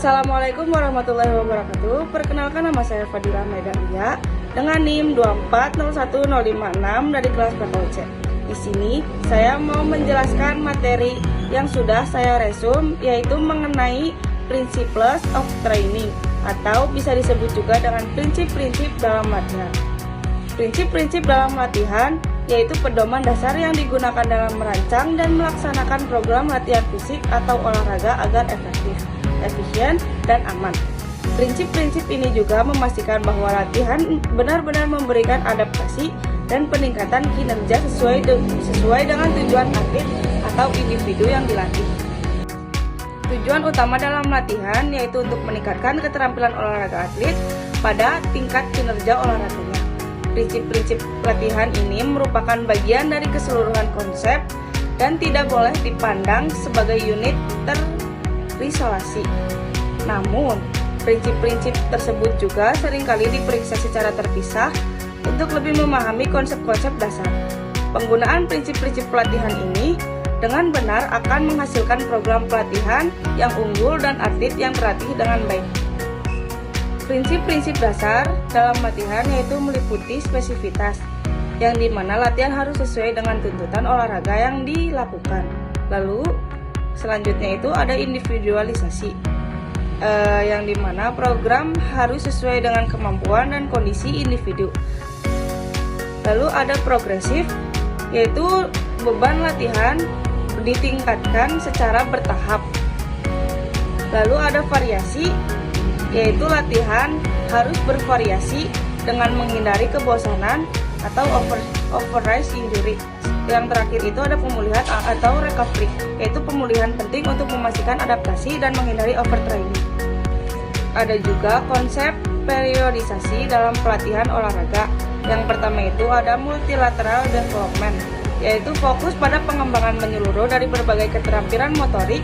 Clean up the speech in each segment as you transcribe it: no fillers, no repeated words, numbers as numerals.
Assalamualaikum warahmatullahi wabarakatuh. Perkenalkan, nama saya Fadila Medalia dengan NIM 2401056 dari kelas PKUC. Di sini saya mau menjelaskan materi yang sudah saya resum, yaitu mengenai Principles of Training atau bisa disebut juga dengan prinsip-prinsip dalam latihan. Prinsip-prinsip dalam latihan yaitu pedoman dasar yang digunakan dalam merancang dan melaksanakan program latihan fisik atau olahraga agar efektif, efisien, dan aman. Prinsip-prinsip ini juga memastikan bahwa latihan benar-benar memberikan adaptasi dan peningkatan kinerja sesuai dengan tujuan atlet atau individu yang dilatih. Tujuan utama dalam latihan yaitu untuk meningkatkan keterampilan olahraga atlet pada tingkat kinerja olahraganya. Prinsip-prinsip latihan ini merupakan bagian dari keseluruhan konsep dan tidak boleh dipandang sebagai unit terisolasi. Namun, prinsip-prinsip tersebut juga seringkali diperiksa secara terpisah untuk lebih memahami konsep-konsep dasar. Penggunaan prinsip-prinsip pelatihan ini dengan benar akan menghasilkan program pelatihan yang unggul dan atlet yang terlatih dengan baik. Prinsip-prinsip dasar dalam latihan yaitu meliputi spesifitas, yang dimana latihan harus sesuai dengan tuntutan olahraga yang dilakukan. Lalu selanjutnya itu ada individualisasi, yang dimana program harus sesuai dengan kemampuan dan kondisi individu. Lalu ada progresif, yaitu beban latihan ditingkatkan secara bertahap. Lalu ada variasi, yaitu latihan harus bervariasi dengan menghindari kebosanan atau overuse injury. Yang terakhir itu ada pemulihan atau recovery, yaitu pemulihan penting untuk memastikan adaptasi dan menghindari overtraining. Ada juga konsep periodisasi dalam pelatihan olahraga. Yang pertama itu ada multilateral development, yaitu fokus pada pengembangan menyeluruh dari berbagai keterampilan motorik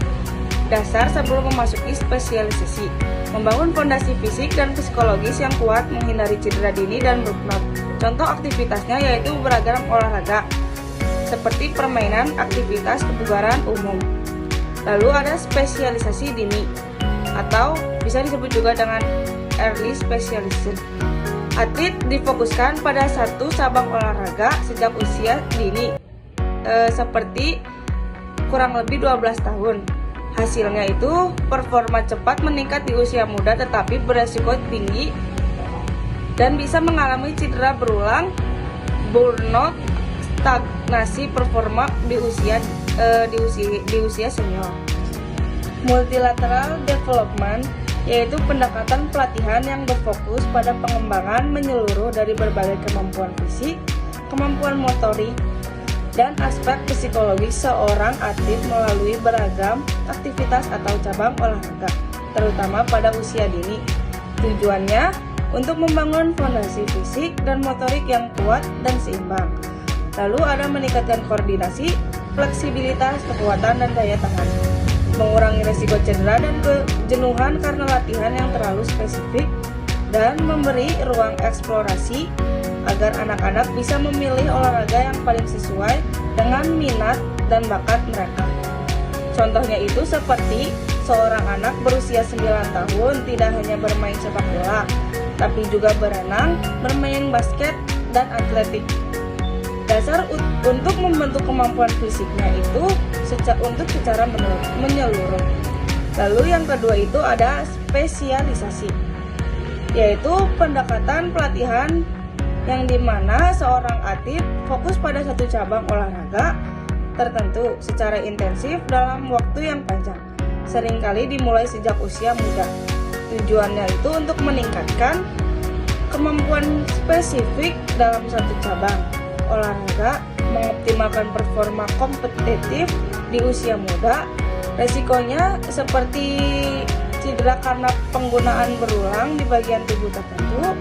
dasar sebelum memasuki spesialisasi, membangun fondasi fisik dan psikologis yang kuat, menghindari cedera dini dan burnout. Contoh aktivitasnya yaitu beragam olahraga seperti permainan, aktivitas kebugaran umum. Lalu ada spesialisasi dini atau bisa disebut juga dengan early specialization. Atlet difokuskan pada satu cabang olahraga sejak usia dini, seperti kurang lebih 12 tahun. Hasilnya itu performa cepat meningkat di usia muda tetapi beresiko tinggi dan bisa mengalami cedera berulang, burnout, stagnasi performa di usia senior. Multilateral development yaitu pendekatan pelatihan yang berfokus pada pengembangan menyeluruh dari berbagai kemampuan fisik, kemampuan motorik, dan aspek psikologis seorang atlet melalui beragam aktivitas atau cabang olahraga, terutama pada usia dini. Tujuannya untuk membangun fondasi fisik dan motorik yang kuat dan seimbang. Lalu ada meningkatkan koordinasi, fleksibilitas, kekuatan, dan daya tahan, mengurangi resiko cedera dan kejenuhan karena latihan yang terlalu spesifik, dan memberi ruang eksplorasi agar anak-anak bisa memilih olahraga yang paling sesuai dengan minat dan bakat mereka. Contohnya itu seperti seorang anak berusia 9 tahun tidak hanya bermain sepak bola, tapi juga berenang, bermain basket, dan atletik. Dasar untuk membentuk kemampuan fisiknya itu secara menyeluruh. Lalu yang kedua itu ada spesialisasi, yaitu pendekatan pelatihan yang dimana seorang atlet fokus pada satu cabang olahraga tertentu secara intensif dalam waktu yang panjang, seringkali dimulai sejak usia muda. Tujuannya itu untuk meningkatkan kemampuan spesifik dalam satu cabang olahraga, mengoptimalkan performa kompetitif di usia muda. Resikonya seperti cedera karena penggunaan berulang di bagian tubuh tertentu.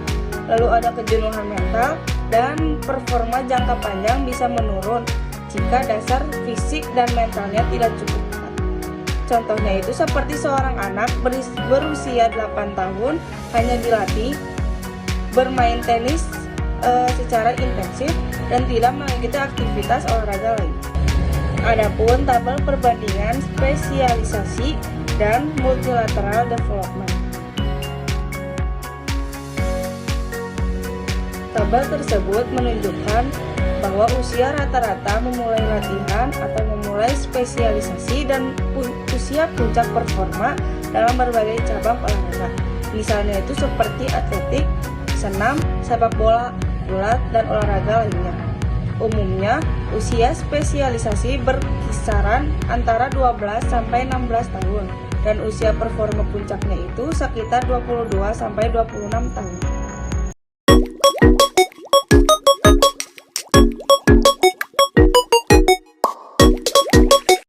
Lalu ada kejenuhan mental dan performa jangka panjang bisa menurun jika dasar fisik dan mentalnya tidak cukup kuat. Contohnya itu seperti seorang anak berusia 8 tahun hanya dilatih bermain tenis secara intensif dan tidak mengikuti aktivitas olahraga lain. Adapun tabel perbandingan spesialisasi dan multilateral development. Tabel tersebut menunjukkan bahwa usia rata-rata memulai latihan atau memulai spesialisasi dan usia puncak performa dalam berbagai cabang olahraga. Misalnya itu seperti atletik, senam, sepak bola, gulat, dan olahraga lainnya. Umumnya, usia spesialisasi berkisaran antara 12 sampai 16 tahun dan usia performa puncaknya itu sekitar 22 sampai 26 tahun.